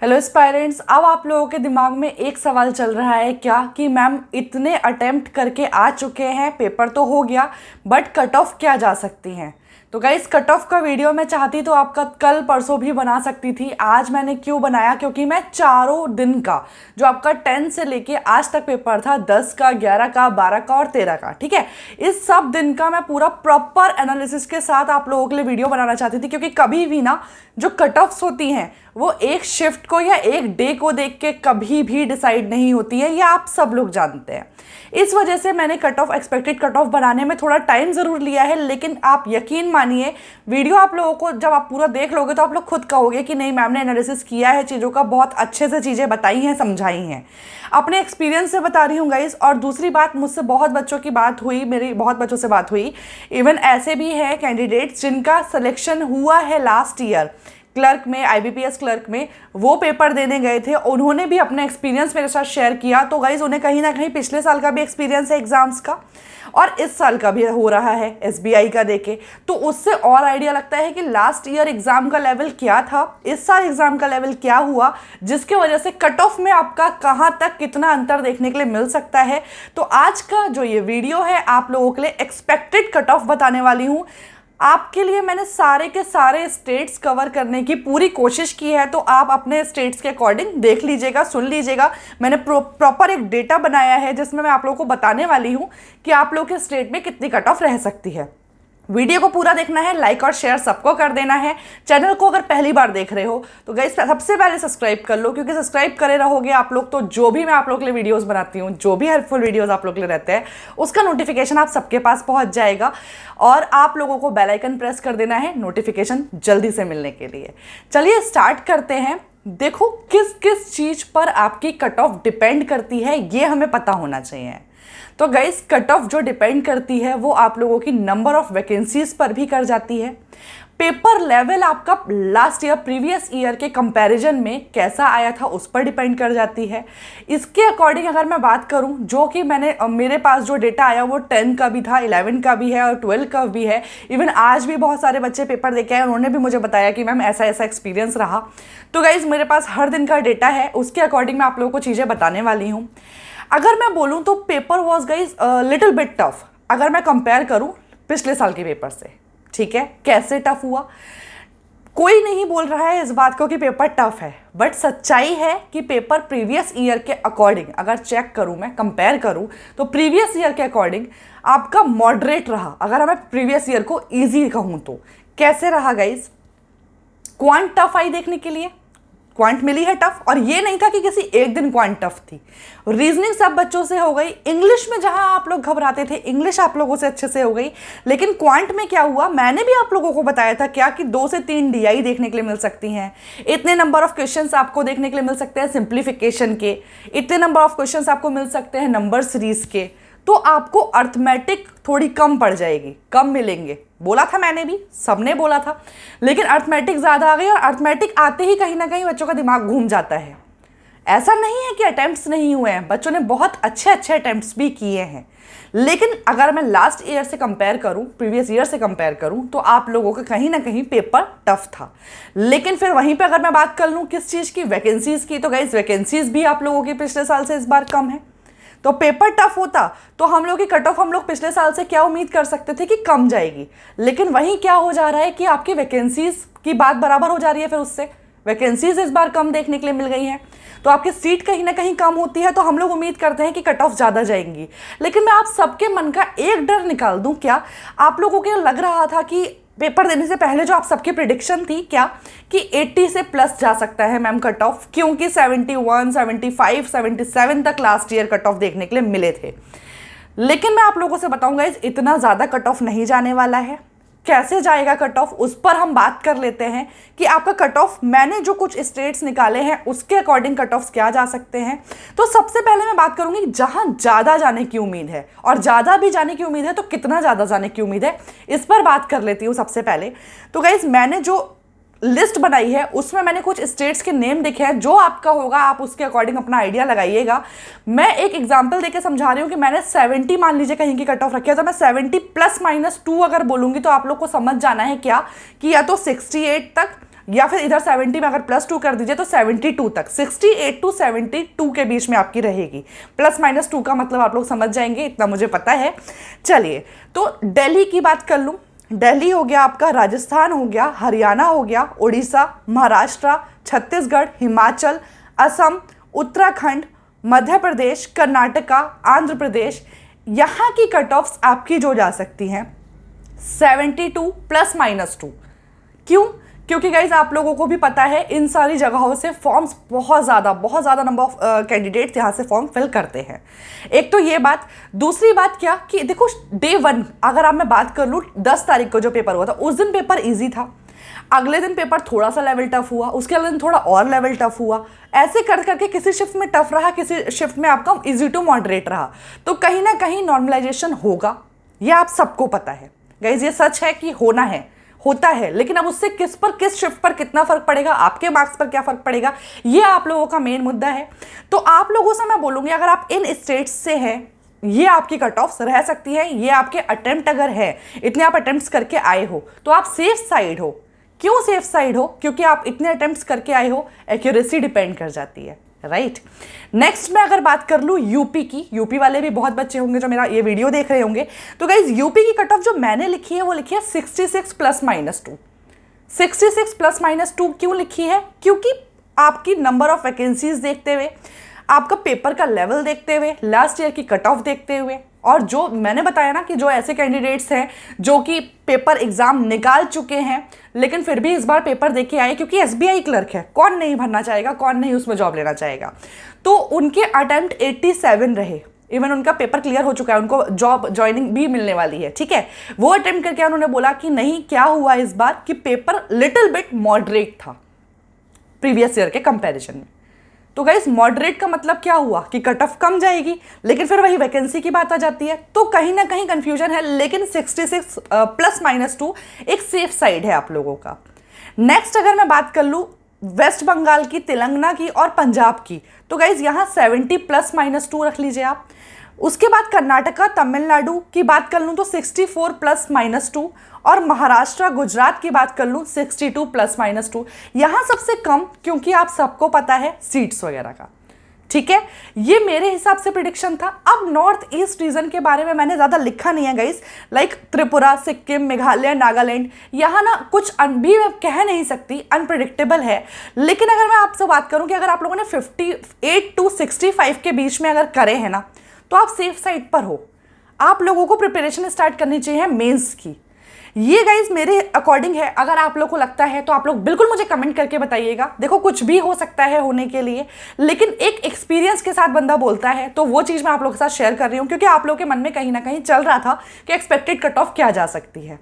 Hello aspirants, अब आप लोगों के दिमाग में एक सवाल चल रहा है क्या कि मैम इतने अटेम्प्ट करके आ चुके हैं, पेपर तो हो गया बट कट ऑफ क्या जा सकती हैं। तो गाइस, कट ऑफ का वीडियो मैं चाहती तो आपका कल परसों भी बना सकती थी। आज मैंने क्यों बनाया, क्योंकि मैं चारों दिन का जो आपका 10 से लेके आज तक पेपर था, 10 का, 11 का, 12 का और 13 का, ठीक है, इस सब दिन का मैं पूरा प्रॉपर एनालिसिस के साथ आप लोगों के लिए वीडियो बनाना चाहती थी। क्योंकि कभी भी ना जो कट ऑफ्स होती हैं वो एक शिफ्ट को या एक डे को देख के कभी भी डिसाइड नहीं होती है, ये आप सब लोग जानते हैं। इस वजह से मैंने cut off, expected cut off बनाने में थोड़ा टाइम ज़रूर लिया है, लेकिन आप यकीन मानिए वीडियो आप लोगों को जब आप पूरा देख लोगे तो आप लोग खुद कहोगे कि नहीं, मैम ने एनालिसिस किया है चीज़ों का, बहुत अच्छे से चीज़ें बताई हैं, समझाई हैं। अपने एक्सपीरियंस से बता रही हूँ गाइस। और दूसरी बात, मुझसे बहुत बच्चों की बात हुई, मेरी बहुत बच्चों से बात हुई, इवन ऐसे भी हैं कैंडिडेट्स जिनका सिलेक्शन हुआ है लास्ट ईयर क्लर्क में, आईबीपीएस क्लर्क में, वो पेपर देने गए थे, उन्होंने भी अपना एक्सपीरियंस मेरे साथ शेयर किया। तो गाइज उन्हें कहीं ना कहीं पिछले साल का भी एक्सपीरियंस है एग्जाम्स का, और इस साल का भी हो रहा है एसबीआई का देके, तो उससे और आइडिया लगता है कि लास्ट ईयर एग्जाम का लेवल क्या था, इस साल एग्जाम का लेवल क्या हुआ, जिसके वजह से कट ऑफ में आपका कहाँ तक कितना अंतर देखने के लिए मिल सकता है। तो आज का जो ये वीडियो है आप लोगों के लिए एक्सपेक्टेड कट ऑफ बताने वाली हूँ। आपके लिए मैंने सारे के सारे स्टेट्स कवर करने की पूरी कोशिश की है, तो आप अपने स्टेट्स के अकॉर्डिंग देख लीजिएगा, सुन लीजिएगा। मैंने प्रॉपर एक डेटा बनाया है जिसमें मैं आप लोगों को बताने वाली हूँ कि आप लोग के स्टेट में कितनी कट ऑफ रह सकती है। वीडियो को पूरा देखना है, लाइक और शेयर सबको कर देना है। चैनल को अगर पहली बार देख रहे हो तो गाइस सबसे पहले सब्सक्राइब कर लो, क्योंकि सब्सक्राइब करे रहोगे आप लोग तो जो भी मैं आप लोग के लिए वीडियोस बनाती हूँ, जो भी हेल्पफुल वीडियोस आप लोग के लिए रहते हैं, उसका नोटिफिकेशन आप सबके पास पहुंच जाएगा। और आप लोगों को बेल आइकन प्रेस कर देना है नोटिफिकेशन जल्दी से मिलने के लिए। चलिए स्टार्ट करते हैं। देखो, किस किस चीज़ पर आपकी कट ऑफ डिपेंड करती है ये हमें पता होना चाहिए। तो गाइस, कट ऑफ जो डिपेंड करती है वो आप लोगों की नंबर ऑफ वैकेंसीज पर भी कर जाती है। पेपर लेवल आपका लास्ट ईयर, प्रीवियस ईयर के कंपैरिजन में कैसा आया था उस पर डिपेंड कर जाती है। इसके अकॉर्डिंग अगर मैं बात करूं, जो कि मेरे पास जो डेटा आया वो 10 का भी था, 11 का भी है और 12 का भी है। इवन आज भी बहुत सारे बच्चे पेपर दे के आए, उन्होंने भी मुझे बताया कि मैम ऐसा ऐसा एक्सपीरियंस रहा। तो गाइज मेरे पास हर दिन का डेटा है, उसके अकॉर्डिंग मैं आप लोगों को चीज़ें बताने वाली हूँ। अगर मैं बोलूं तो paper was guys little bit tough, अगर मैं कंपेयर करूं पिछले साल के पेपर से। ठीक है, कैसे टफ हुआ, कोई नहीं बोल रहा है इस बात को कि पेपर टफ है, बट सच्चाई है कि पेपर प्रीवियस ईयर के अकॉर्डिंग अगर चेक करूं, मैं कंपेयर करूं, तो प्रीवियस ईयर के अकॉर्डिंग आपका मॉडरेट रहा। अगर मैं प्रीवियस ईयर को ईजी कहूं तो कैसे रहा गाइज, क्वांट टफ आई देखने के लिए, क्वांट मिली है टफ, और ये नहीं था कि किसी एक दिन क्वांट टफ थी। रीजनिंग सब बच्चों से हो गई, इंग्लिश में जहां आप लोग घबराते थे, इंग्लिश आप लोगों से अच्छे से हो गई। लेकिन क्वांट में क्या हुआ, मैंने भी आप लोगों को बताया था क्या कि 2 से 3 डीआई देखने के लिए मिल सकती हैं, इतने नंबर ऑफ क्वेश्चंस आपको देखने के लिए मिल सकते हैं सिंप्लीफिकेशन के, इतने नंबर ऑफ क्वेश्चंस आपको मिल सकते हैं नंबर सीरीज के। तो आपको अर्थमेटिक थोड़ी कम पड़ जाएगी, कम मिलेंगे, बोला था मैंने भी, सबने बोला था, लेकिन अर्थमेटिक ज़्यादा आ गई। और अर्थमेटिक आते ही कहीं ना कहीं बच्चों का दिमाग घूम जाता है। ऐसा नहीं है कि अटेम्प्ट्स नहीं हुए हैं, बच्चों ने बहुत अच्छे अच्छे अटेम्प्ट्स भी किए हैं, लेकिन अगर मैं लास्ट ईयर से कंपेयर करूं, प्रीवियस ईयर से कंपेयर करूं, तो आप लोगों का कहीं ना कहीं पेपर टफ था। लेकिन फिर वहीं पे अगर मैं बात कर लूं किस चीज़ की, वैकेंसीज़ की, तो गाइस वैकेंसीज़ भी आप लोगों की पिछले साल से इस बार कम है। तो पेपर टफ होता तो हम लोग की कट ऑफ, हम लोग पिछले साल से क्या उम्मीद कर सकते थे कि कम जाएगी, लेकिन वहीं क्या हो जा रहा है कि आपकी वैकेंसीज की बात बराबर हो जा रही है, फिर उससे वैकेंसीज इस बार कम देखने के लिए मिल गई हैं, तो आपकी सीट कहीं ना कहीं कम होती है, तो हम लोग उम्मीद करते हैं कि कट ऑफ ज़्यादा जाएंगी। लेकिन मैं आप सबके मन का एक डर निकाल दूं क्या, आप लोगों को लग रहा था कि पेपर देने से पहले जो आप सबकी प्रिडिक्शन थी क्या कि 80 से प्लस जा सकता है मैम कट ऑफ, क्योंकि 71, 75, 77 तक लास्ट ईयर कट ऑफ देखने के लिए मिले थे। लेकिन मैं आप लोगों से बताऊंगा इतना ज़्यादा कट ऑफ नहीं जाने वाला है। कैसे जाएगा कट ऑफ, उस पर हम बात कर लेते हैं कि आपका कट ऑफ, मैंने जो कुछ स्टेट्स निकाले हैं उसके अकॉर्डिंग कट ऑफ्स क्या जा सकते हैं। तो सबसे पहले मैं बात करूंगी जहां ज़्यादा जाने की उम्मीद है, और ज़्यादा भी जाने की उम्मीद है तो कितना ज़्यादा जाने की उम्मीद है, इस पर बात कर लेती हूँ सबसे पहले। तो गाइज मैंने जो लिस्ट बनाई है उसमें मैंने कुछ स्टेट्स के नेम देखे हैं, जो आपका होगा आप उसके अकॉर्डिंग अपना आइडिया लगाइएगा। मैं एक एग्जांपल देके समझा रही हूँ कि मैंने 70 मान लीजिए कहीं की कट ऑफ रखी है, तो मैं 70 +- -2 अगर बोलूँगी तो आप लोग को समझ जाना है क्या कि या तो 68 तक या फिर इधर 70 में अगर +2 कर दीजिए तो 72 तक, 68 टू 72 के बीच में आपकी रहेगी। +-2 का मतलब आप लोग समझ जाएंगे, इतना मुझे पता है। चलिए, तो दिल्ली की बात कर लूँ। दिल्ली हो गया आपका, राजस्थान हो गया, हरियाणा हो गया, उड़ीसा, महाराष्ट्र, छत्तीसगढ़, हिमाचल, असम, उत्तराखंड, मध्य प्रदेश, कर्नाटका, आंध्र प्रदेश, यहाँ की कट ऑफ्स आपकी जो जा सकती हैं 72 +-2। क्यों? क्योंकि गाइज आप लोगों को भी पता है इन सारी जगहों से फॉर्म्स बहुत ज़्यादा नंबर ऑफ कैंडिडेट्स यहाँ से फॉर्म फिल करते हैं। एक तो ये बात। दूसरी बात क्या कि देखो, डे 1 अगर आप मैं बात कर लूँ 10 तारीख को जो पेपर हुआ था, उस दिन पेपर ईजी था, अगले दिन पेपर थोड़ा सा लेवल टफ हुआ, उसके अगले दिन थोड़ा और लेवल टफ हुआ, ऐसे कर करके किसी शिफ्ट में टफ रहा, किसी शिफ्ट में आपका इजी टू मॉडरेट रहा। तो कहीं ना कहीं नॉर्मलाइजेशन होगा, ये आप सबको पता है गाइज, ये सच है कि होता है। लेकिन अब उससे किस शिफ्ट पर कितना फर्क पड़ेगा, आपके मार्क्स पर क्या फर्क पड़ेगा, ये आप लोगों का मेन मुद्दा है। तो आप लोगों से मैं बोलूँगी, अगर आप इन स्टेट्स से हैं, ये आपकी कट ऑफ्स रह सकती है, ये आपके अटेम्प्ट अगर है, इतने आप अटेम्प्ट्स करके आए हो तो आप सेफ साइड हो। क्यों सेफ साइड हो? क्योंकि आप इतने अटेम्प्ट्स करके आए हो, एक्यूरेसी डिपेंड कर जाती है, राइट। नेक्स्ट मैं अगर बात कर लूँ यूपी की, यूपी वाले भी बहुत बच्चे होंगे जो मेरा ये वीडियो देख रहे होंगे। तो गाइज यूपी की कट ऑफ जो मैंने लिखी है वो लिखी है 66 +-2। 66 +-2 क्यों लिखी है? क्योंकि आपकी नंबर ऑफ वैकेंसीज देखते हुए, आपका पेपर का लेवल देखते हुए, लास्ट ईयर की कट ऑफ देखते हुए, और जो मैंने बताया ना कि जो ऐसे कैंडिडेट्स हैं जो कि पेपर एग्जाम निकाल चुके हैं लेकिन फिर भी इस बार पेपर दे के आए, क्योंकि एसबीआई क्लर्क है, कौन नहीं भरना चाहेगा, कौन नहीं उसमें जॉब लेना चाहेगा। तो उनके अटेम्प्ट 87 रहे, इवन उनका पेपर क्लियर हो चुका है, उनको जॉब ज्वाइनिंग भी मिलने वाली है, ठीक है। वो अटेम्प्ट करके उन्होंने बोला कि नहीं, क्या हुआ इस बार कि पेपर लिटिल बिट मॉडरेट था प्रीवियस ईयर के कंपैरिजन में। तो गाइस मॉडरेट का मतलब क्या हुआ कि कट ऑफ कम जाएगी, लेकिन फिर वही वैकेंसी की बात आ जाती है, तो कहीं ना कहीं कंफ्यूजन है। लेकिन 66 +-2 एक सेफ साइड है आप लोगों का। नेक्स्ट अगर मैं बात कर लूँ वेस्ट बंगाल की, तेलंगाना की और पंजाब की, तो गाइज यहाँ 70 +-2 रख लीजिए आप। उसके बाद कर्नाटका, तमिलनाडु की बात कर लूँ तो 64 +-2, और महाराष्ट्र, गुजरात की बात कर लूँ 62 +-2। यहाँ सबसे कम, क्योंकि आप सबको पता है सीट्स वगैरह का, ठीक है। ये मेरे हिसाब से प्रिडिक्शन था। अब नॉर्थ ईस्ट रीजन के बारे में मैंने ज़्यादा लिखा नहीं है गाइस, लाइक त्रिपुरा, सिक्किम, मेघालय, नागालैंड, यहाँ ना कुछ भी मैं कह नहीं सकती, अनप्रिडिक्टेबल है। लेकिन अगर मैं आपसे बात करूँ कि अगर आप लोगों ने 58 टू 65 के बीच में अगर करे हैं ना, तो आप सेफ साइड पर हो। आप लोगों को प्रिपरेशन स्टार्ट करनी चाहिए मेंस की। ये गाइज मेरे अकॉर्डिंग है। अगर आप लोग को लगता है तो आप लोग बिल्कुल मुझे कमेंट करके बताइएगा। देखो कुछ भी हो सकता है होने के लिए, लेकिन एक एक्सपीरियंस के साथ बंदा बोलता है, तो वो चीज़ मैं आप लोगों के साथ शेयर कर रही हूँ, क्योंकि आप लोगों के मन में कहीं ना कहीं चल रहा था कि एक्सपेक्टेड कट ऑफ क्या जा सकती है,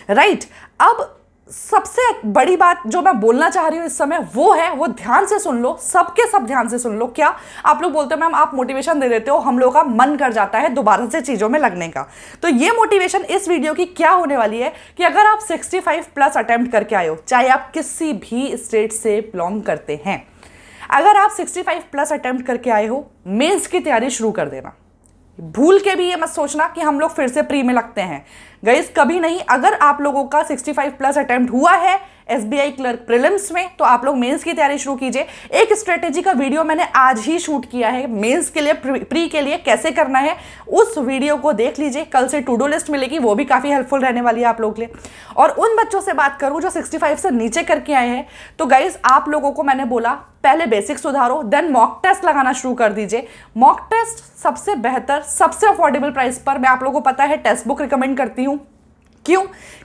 राइट। अब सबसे बड़ी बात जो मैं बोलना चाह रही हूँ इस समय वो है, वो ध्यान से सुन लो, सबके सब ध्यान से सुन लो। क्या आप लोग बोलते हो मैम आप मोटिवेशन दे देते हो, हम लोगों का मन कर जाता है दोबारा से चीज़ों में लगने का। तो ये मोटिवेशन इस वीडियो की क्या होने वाली है कि अगर आप 65+ अटेम्प्ट करके आए हो, चाहे आप किसी भी स्टेट से बिलोंग करते हैं, अगर आप 65+ अटेम्प्ट करके आए हो, मेंस की तैयारी शुरू कर देना। भूल के भी ये मत सोचना कि हम लोग फिर से प्री में लगते हैं, गाइस कभी नहीं। अगर आप लोगों का 65+ अटेम्प्ट हुआ है एसबीआई क्लर्क प्रीलिम्स में, तो आप लोग मेंस की तैयारी शुरू कीजिए। एक स्ट्रेटेजी का वीडियो मैंने आज ही शूट किया है मेंस के लिए, प्री के लिए कैसे करना है, उस वीडियो को देख लीजिए। कल से टू डू लिस्ट मिलेगी, वो भी काफ़ी हेल्पफुल रहने वाली है आप लोग के लिए। और उन बच्चों से बात करूँ जो 65 से नीचे करके आए हैं, तो गाइज आप लोगों को मैंने बोला पहले बेसिक सुधारो, देन मॉक टेस्ट लगाना शुरू कर दीजिए। मॉक टेस्ट सबसे बेहतर, सबसे अफोर्डेबल प्राइस पर मैं आप लोगों को पता है टेक्स्ट बुक रिकमेंड करती हूँ। क्यों?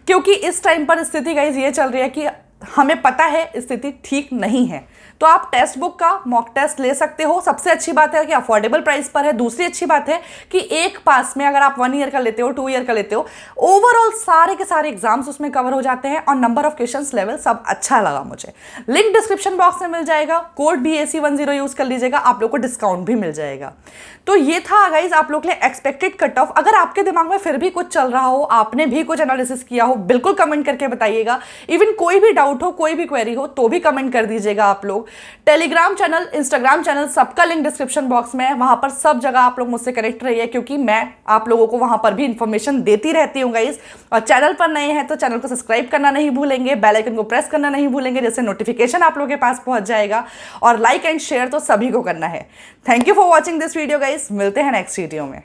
क्योंकि इस टाइम पर स्थिति गाइज ये चल रही है कि हमें पता है स्थिति ठीक नहीं है, तो आप टेक्स्ट बुक का मॉक टेस्ट ले सकते हो। सबसे अच्छी बात है कि अफोर्डेबल प्राइस पर है। दूसरी अच्छी बात है कि एक पास में अगर आप 1 ईयर का लेते हो, 2 ईयर का लेते हो, ओवरऑल सारे के सारे एग्जाम्स उसमें कवर हो जाते हैं, और नंबर ऑफ क्वेश्चंस लेवल सब अच्छा लगा मुझे। लिंक डिस्क्रिप्शन बॉक्स में मिल जाएगा, कोड BAC10 यूज कर लीजिएगा, आप लोग को डिस्काउंट भी मिल जाएगा। तो ये था गाइज आप लोग के लिए एक्सपेक्टेड कट ऑफ। अगर आपके दिमाग में फिर भी कुछ चल रहा हो, आपने भी कुछ एनालिसिस किया हो, बिल्कुल कमेंट करके बताइएगा। इवन कोई भी डाउट डाउट हो, कोई भी क्वेरी हो तो भी कमेंट कर दीजिएगा आप लोग। टेलीग्राम चैनल, इंस्टाग्राम चैनल, सबका लिंक डिस्क्रिप्शन बॉक्स में है, वहां पर सब जगह आप लोग मुझसे कनेक्ट रहिए, क्योंकि मैं आप लोगों को वहां पर भी इंफॉर्मेशन देती रहती हूँ गाइस। और चैनल पर नए हैं तो चैनल को सब्सक्राइब करना नहीं भूलेंगे, बेल आइकन को प्रेस करना नहीं भूलेंगे, जिससे नोटिफिकेशन आप लोगों के पास पहुंच जाएगा। और लाइक एंड शेयर तो सभी को करना है। Thank you for watching this video guys, मिलते हैं नेक्स्ट वीडियो में।